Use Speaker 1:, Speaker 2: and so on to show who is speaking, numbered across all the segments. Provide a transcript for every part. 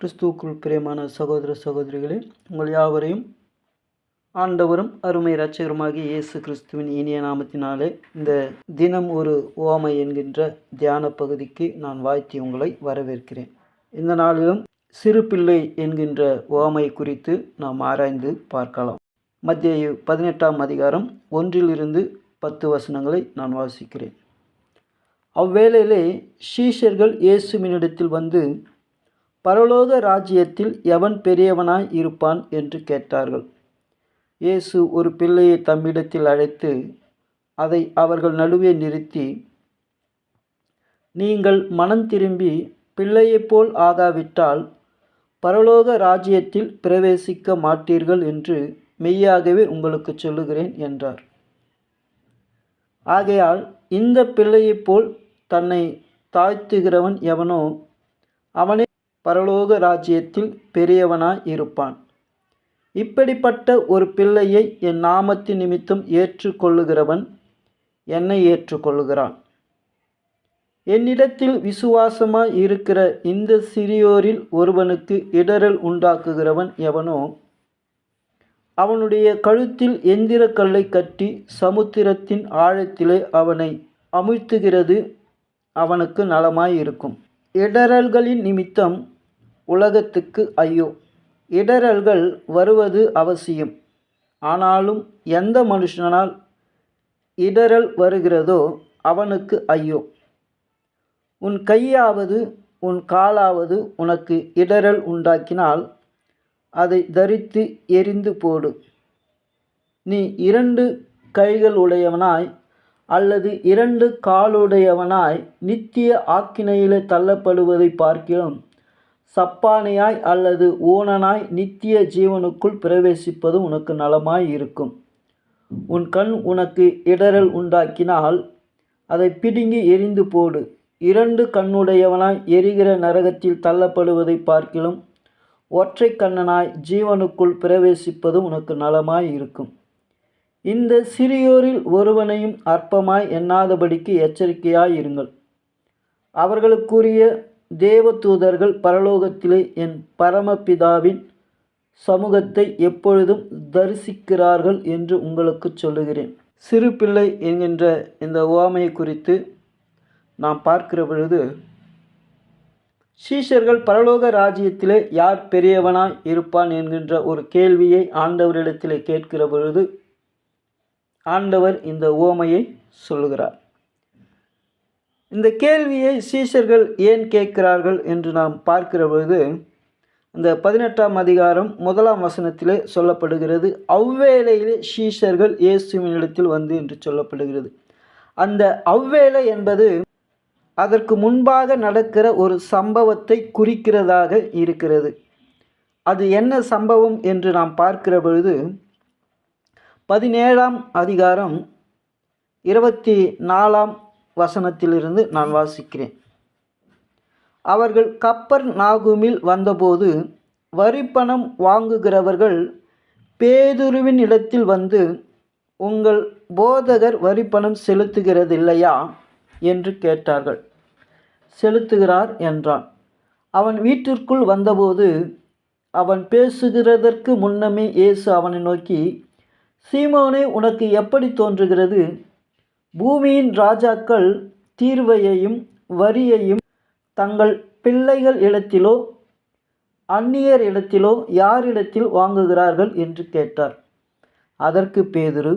Speaker 1: கிறிஸ்துவுக்குள் பிரியமான சகோதர சகோதரிகளே, உங்கள் யாவரையும் ஆண்டவரும் அருமை இரட்சகருமாகிய இயேசு கிறிஸ்துவின் இனிய நாமத்தினாலே இந்த தினம் ஒரு உவமை என்கின்ற தியான பகுதிக்கு நான் வாழ்த்தி உங்களை வரவேற்கிறேன். இந்த நாளிலும் சிறு பிள்ளை என்கின்ற உவமை குறித்து நாம் ஆராய்ந்து பார்க்கலாம். மத்தேயு 18ஆம் அதிகாரம் 1-10 வசனங்களை நான் வாசிக்கிறேன். அவ்வேளையிலே சீஷர்கள் இயேசுவினிடத்தில் வந்து, பரலோக ராஜ்யத்தில் எவன் பெரியவனாய் இருப்பான் என்று கேட்டார்கள். இயேசு ஒரு பிள்ளையை தம்மிடத்தில் அழைத்து அதை அவர்கள் நடுவே நிறுத்தி, நீங்கள் மனம் திரும்பி பிள்ளையைப் போல் ஆகாவிட்டால் பரலோக ராஜ்யத்தில் பிரவேசிக்க மாட்டீர்கள் என்று மெய்யாகவே உங்களுக்கு சொல்லுகிறேன் என்றார். ஆகையால் இந்த பிள்ளையைப் போல் தன்னை தாழ்த்துகிறவன் எவனோ அவனே பரலோக ராஜ்யத்தில் பெரியவனாய் இருப்பான். இப்படிப்பட்ட ஒரு பிள்ளையை என் நாமத்தின் நிமித்தம் ஏற்றுக்கொள்ளுகிறவன் என்னை ஏற்றுக்கொள்ளுகிறான். என்னிடத்தில் விசுவாசமாய் இருக்கிற இந்த சிறியோரில் ஒருவனுக்கு இடறல் உண்டாக்குகிறவன் எவனோ அவனுடைய கழுத்தில் எந்திரக்கல்லை கட்டி சமுத்திரத்தின் ஆழத்திலே அவனை அமிழ்த்துகிறது அவனுக்கு நலமாய் இருக்கும். இடறல்களின் நிமித்தம் உலகத்துக்கு ஐயோ! இடறல்கள் வருவது அவசியம். ஆனாலும் எந்த மனுஷனால் இடறல் வருகிறதோ அவனுக்கு ஐயோ! உன் கையாவது உன் காலாவது உனக்கு இடறல் உண்டாக்கினால் அதை தரித்து எறிந்து போடு. நீ 2 கைகள் உடையவனாய் அல்லது 2 காலுடையவனாய் நித்திய ஆக்கினையிலே தள்ளப்படுவதை பார்க்கிலும் சப்பானியாய் அல்லது ஊனனாய் நித்திய ஜீவனுக்குள் பிரவேசிப்பது உனக்கு நலமாய் இருக்கும். உன் கண் உனக்கு இடறல் உண்டாக்கினால் அதை பிடுங்கி எறிந்து போடு. 2 கண்ணுடையவனாய் எரிகிற நரகத்தில் தள்ளப்படுவதை பார்க்கிலும் ஒற்றை கண்ணனாய் ஜீவனுக்குள் பிரவேசிப்பது உனக்கு நலமாய் இருக்கும். இந்த சிறியோரில் ஒருவனையும் அற்பமாய் எண்ணாதபடிக்கு எச்சரிக்கையாய் இருங்கள். அவர்களுக்குரிய தேவதூதர்கள் பரலோகத்திலே என் பரமபிதாவின் சமூகத்தை எப்பொழுதும் தரிசிக்கிறார்கள் என்று உங்களுக்கு சொல்லுகிறேன். சிறு பிள்ளை என்கின்ற இந்த உவமையை குறித்து நாம் பார்க்கிற பொழுது, சீஷர்கள் பரலோக ராஜ்யத்திலே யார் பெரியவனாய் இருப்பான் என்கின்ற ஒரு கேள்வியை ஆண்டவரிடத்திலே கேட்கிற பொழுது ஆண்டவர் இந்த உவமையை சொல்லுகிறார். இந்த கேள்வியை சீஷர்கள் ஏன் கேட்கிறார்கள் என்று நாம் பார்க்கிற பொழுது, இந்த 18ஆம் அதிகாரம் 1ஆம் வசனத்திலே சொல்லப்படுகிறது, அவ்வேளையிலே சீஷர்கள் இயேசுவினிடத்தில் வந்து என்று சொல்லப்படுகிறது. அந்த அவ்வேளை என்பது அதற்கு முன்பாக நடக்கிற ஒரு சம்பவத்தை குறிக்கிறதாக இருக்கிறது. அது என்ன சம்பவம் என்று நாம் பார்க்கிற பொழுது, 17ஆம் அதிகாரம் 24ஆம் வசனத்திலிருந்து நான் வாசிக்கிறேன். அவர்கள் கப்பர்நாகூமில் வந்தபோது வரிப்பணம் வாங்குகிறவர்கள் பேதுருவின் இடத்தில் வந்து, உங்கள் போதகர் வரிப்பணம் செலுத்துகிறதில்லையா என்று கேட்டார்கள். செலுத்துகிறார் என்றான். அவன் வீட்டிற்குள் வந்தபோது அவன் பேசுகிறதற்கு முன்னமே இயேசு அவனை நோக்கி, சீமோனே, உனக்கு எப்படி தோன்றுகிறது? பூமியின் ராஜாக்கள் தீர்வையையும் வரியையும் தங்கள் பிள்ளைகள் இடத்திலோ அந்நியர் இடத்திலோ யாரிடத்தில் வாங்குகிறார்கள் என்று கேட்டார். அதற்கு பேதுரு,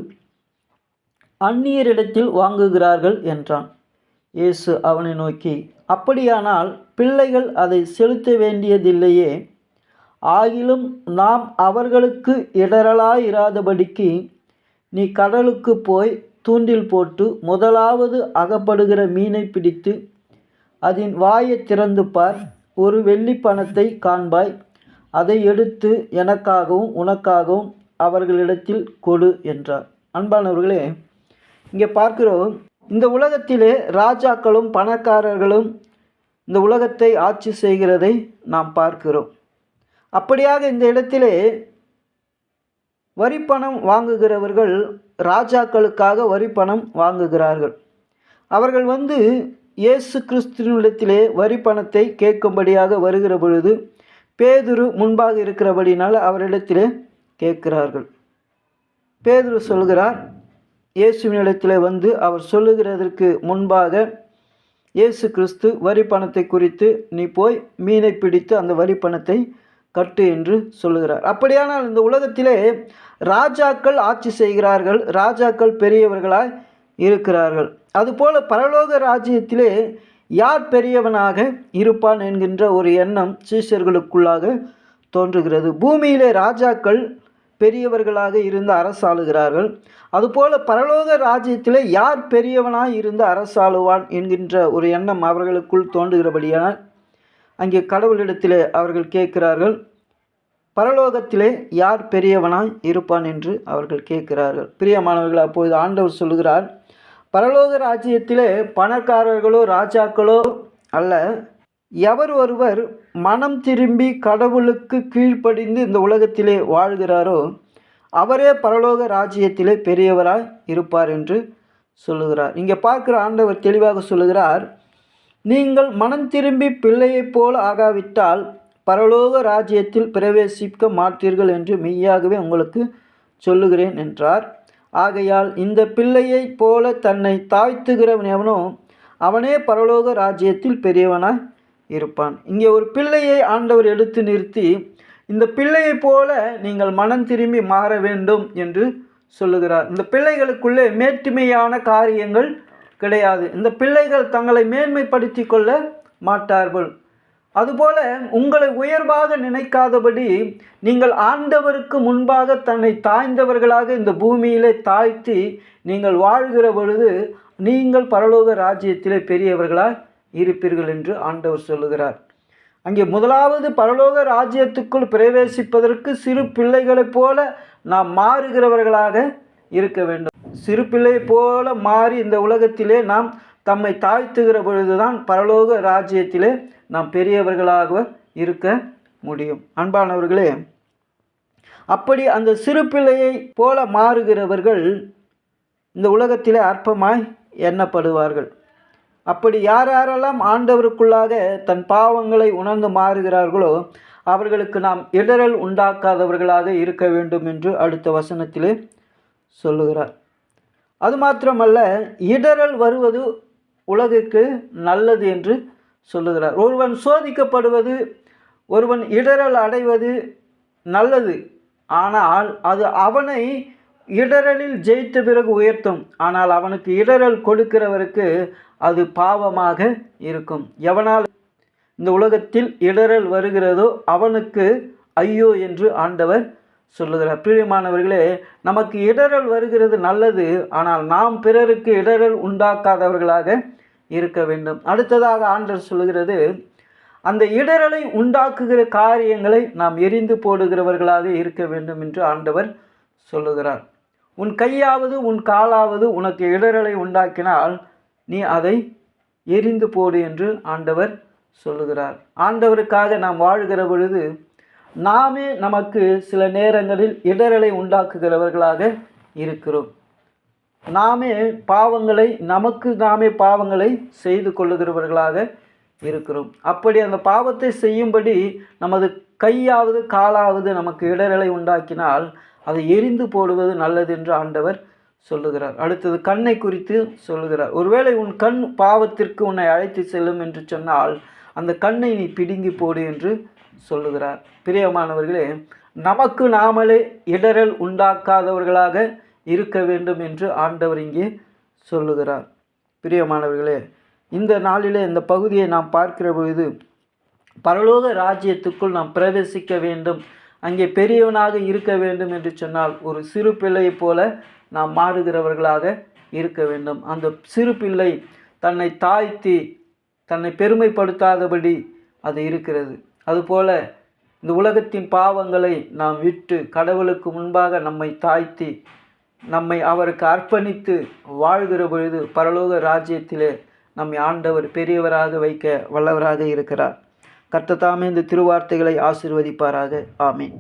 Speaker 1: அந்நியரிடத்தில் வாங்குகிறார்கள் என்றான். இயேசு அவனை நோக்கி, அப்படியானால் பிள்ளைகள் அதை செலுத்த வேண்டியதில்லையே? ஆகிலும் நாம் அவர்களுக்கு இடறலாயிராதபடிக்கு நீ கடலுக்கு போய் தூண்டில் போட்டு முதலாவது அகப்படுகிற மீனை பிடித்து அதன் வாயை திறந்து பார். ஒரு வெள்ளிப் பணத்தை காண்பாய். அதை எடுத்து எனக்காகவும் உனக்காகவும் அவர்களிடத்தில் கொடு என்றார். அன்பானவர்களே, இங்கே பார்க்கிறோம், இந்த உலகத்திலே ராஜாக்களும் பணக்காரர்களும் இந்த உலகத்தை ஆட்சி செய்கிறதை நாம் பார்க்கிறோம். அப்படியாக இந்த இடத்திலே வரிப்பணம் வாங்குகிறவர்கள் ராஜாக்களுக்காக வரிப்பணம் வாங்குகிறார்கள். அவர்கள் வந்து இயேசு கிறிஸ்துவினிடத்திலே வரி பணத்தை கேட்கும்படியாக வருகிற பொழுது பேதுரு முன்பாக இருக்கிறபடினால் அவரிடத்திலே கேட்கிறார்கள். பேதுரு சொல்கிறார், இயேசுவினிடத்தில் வந்து அவர் சொல்லுகிறதற்கு முன்பாக இயேசு கிறிஸ்து வரி பணத்தை குறித்து, நீ போய் மீனை பிடித்து அந்த வரி பணத்தை கட்டு என்று சொல்லுகிறார். அப்படியானால் இந்த உலகத்திலே ராஜாக்கள் ஆட்சி செய்கிறார்கள், ராஜாக்கள் பெரியவர்களாய் இருக்கிறார்கள். அதுபோல பரலோக ராஜ்யத்திலே யார் பெரியவனாக இருப்பான் என்கின்ற ஒரு எண்ணம் சீஷர்களுக்குள்ளாக தோன்றுகிறது. பூமியிலே ராஜாக்கள் பெரியவர்களாக இருந்து அரசாளுகிறார்கள். அதுபோல பரலோக ராஜ்யத்திலே யார் பெரியவனாய் இருந்து அரசாளுவான் என்கின்ற ஒரு எண்ணம் அவர்களுக்குள் தோன்றுகிறபடியால் அங்கே கடவுளிடத்திலே அவர்கள் கேட்கிறார்கள், பரலோகத்திலே யார் பெரியவனாய் இருப்பான் என்று அவர்கள் கேட்கிறார்கள். பிரியமானவர்கள், அப்பொழுது ஆண்டவர் சொல்லுகிறார், பரலோக ராஜ்யத்திலே பணக்காரர்களோ ராஜாக்களோ அல்ல, எவர் ஒருவர் மனம் திரும்பி கடவுளுக்கு கீழ்ப்படிந்து இந்த உலகத்திலே வாழ்கிறாரோ அவரே பரலோக ராஜ்யத்திலே பெரியவராய் இருப்பார் என்று சொல்லுகிறார். இங்கே பார்க்குற ஆண்டவர் தெளிவாக சொல்லுகிறார், நீங்கள் மனம் திரும்பி பிள்ளையைப் போல ஆகாவிட்டால் பரலோக ராஜ்யத்தில் பிரவேசிக்க மாட்டீர்கள் என்று மெய்யாகவே உங்களுக்கு சொல்லுகிறேன் என்றார். ஆகையால் இந்த பிள்ளையைப் போல தன்னை தாழ்த்துகிறவன் எவனோ அவனே பரலோக ராஜ்யத்தில் பெரியவனாய் இருப்பான். இங்கே ஒரு பிள்ளையை ஆண்டவர் எடுத்து நிறுத்தி, இந்த பிள்ளையைப் போல நீங்கள் மனம் திரும்பி மாற வேண்டும் என்று சொல்லுகிறார். இந்த பிள்ளைகளுக்குள்ளே மேட்டுமையான காரியங்கள் கிடையாது. இந்த பிள்ளைகள் தங்களை மேன்மைப்படுத்தி கொள்ள மாட்டார்கள். அதுபோல உங்களை உயர்வாக நினைக்காதபடி நீங்கள் ஆண்டவருக்கு முன்பாக தன்னை தாழ்ந்தவர்களாக இந்த பூமியிலே தாழ்த்தி நீங்கள் வாழ்கிற பொழுது நீங்கள் பரலோக ராஜ்யத்திலே பெரியவர்களாய் இருப்பீர்கள் என்று ஆண்டவர் சொல்லுகிறார். அங்கே முதலாவது பரலோக ராஜ்யத்துக்குள் பிரவேசிப்பதற்கு சிறு பிள்ளைகளைப் போல நாம் மாறுகிறவர்களாக இருக்க வேண்டும். சிறு பிள்ளை போல மாறி இந்த உலகத்திலே நாம் தம்மை தாழ்த்துகிற பொழுதுதான் பரலோக ராஜ்யத்திலே நாம் பெரியவர்களாக இருக்க முடியும். அன்பானவர்களே, அப்படி அந்த சிறு பிள்ளையை போல மாறுகிறவர்கள் இந்த உலகத்திலே அற்பமாய் எண்ணப்படுவார்கள். அப்படி யாரெல்லாம் ஆண்டவருக்குள்ளாக தன் பாவங்களை உணர்ந்து மாறுகிறார்களோ அவர்களுக்கு நாம் இடரல் உண்டாக்காதவர்களாக இருக்க வேண்டும் என்று அடுத்த வசனத்திலே சொல்லுகிறார். அது மாத்திரமல்ல, இடரல் வருவது உலகுக்கு நல்லது என்று சொல்லுகிறார். ஒருவன் சோதிக்கப்படுவது, ஒருவன் இடரல் அடைவது நல்லது. ஆனால் அது அவனை இடரலில் ஜெயித்த பிறகு உயர்த்தும். ஆனால் அவனுக்கு இடரல் கொடுக்கிறவருக்கு அது பாவமாக இருக்கும். எவனால் இந்த உலகத்தில் இடரல் வருகிறதோ அவனுக்கு ஐயோ என்று ஆண்டவர் சொல்லுகிறார். பிரியமானவர்களே, நமக்கு இடரல் வருகிறது நல்லது. ஆனால் நாம் பிறருக்கு இடரல் உண்டாக்காதவர்களாக இருக்க வேண்டும். அடுத்ததாக ஆண்டவர் சொல்லுகிறது, அந்த இடரலை உண்டாக்குகிற காரியங்களை நாம் எரிந்து போடுகிறவர்களாக இருக்க வேண்டும் என்று ஆண்டவர் சொல்லுகிறார். உன் கையாவது உன் காலாவது உனக்கு இடரலை உண்டாக்கினால் நீ அதை எரிந்து போடு என்று ஆண்டவர் சொல்லுகிறார். ஆண்டவருக்காக நாம் வாழ்கிற பொழுது நாமே நமக்கு சில நேரங்களில் இடரலை உண்டாக்குகிறவர்களாக இருக்கிறோம். நாமே பாவங்களை செய்து கொள்ளுகிறவர்களாக இருக்கிறோம். அப்படி அந்த பாவத்தை செய்யும்படி நமது கையாவது காலாவது நமக்கு இடரலை உண்டாக்கினால் அதை எரிந்து போடுவது நல்லது என்று ஆண்டவர் சொல்லுகிறார். அடுத்தது கண்ணை குறித்து சொல்லுகிறார். ஒருவேளை உன் கண் பாவத்திற்கு உன்னை அழைத்து செல்லும் என்று சொன்னால் அந்த கண்ணை நீ பிடுங்கி போடு என்று சொல்லுகிறார். பிரியமானவர்களே, நமக்கு நாமளே இடரல் உண்டாக்காதவர்களாக இருக்க வேண்டும் என்று ஆண்டவர் இங்கே சொல்லுகிறார். பிரியமானவர்களே, இந்த நாளிலே இந்த பகுதியை நாம் பார்க்கிற பொழுது பரலோக ராஜ்யத்துக்குள் நாம் பிரவேசிக்க வேண்டும், அங்கே பெரியவனாக இருக்க வேண்டும் என்று சொன்னால் ஒரு சிறு பிள்ளையை போல நாம் மாறுகிறவர்களாக இருக்க வேண்டும். அந்த சிறு பிள்ளை தன்னை தாழ்த்தி தன்னை பெருமைப்படுத்தாதபடி அது இருக்கிறது. அதுபோல இந்த உலகத்தின் பாவங்களை நாம் விட்டு கடவுளுக்கு முன்பாக நம்மை தாழ்த்தி நம்மை அவருக்கு அர்ப்பணித்து வாழ்கிற பொழுது பரலோக ராஜ்யத்திலே நம்மை ஆண்டவர் பெரியவராக வைக்க வல்லவராக இருக்கிறார். கர்த்தர் தாமே இந்த திருவார்த்தைகளை ஆசீர்வதிப்பாராக. ஆமென்.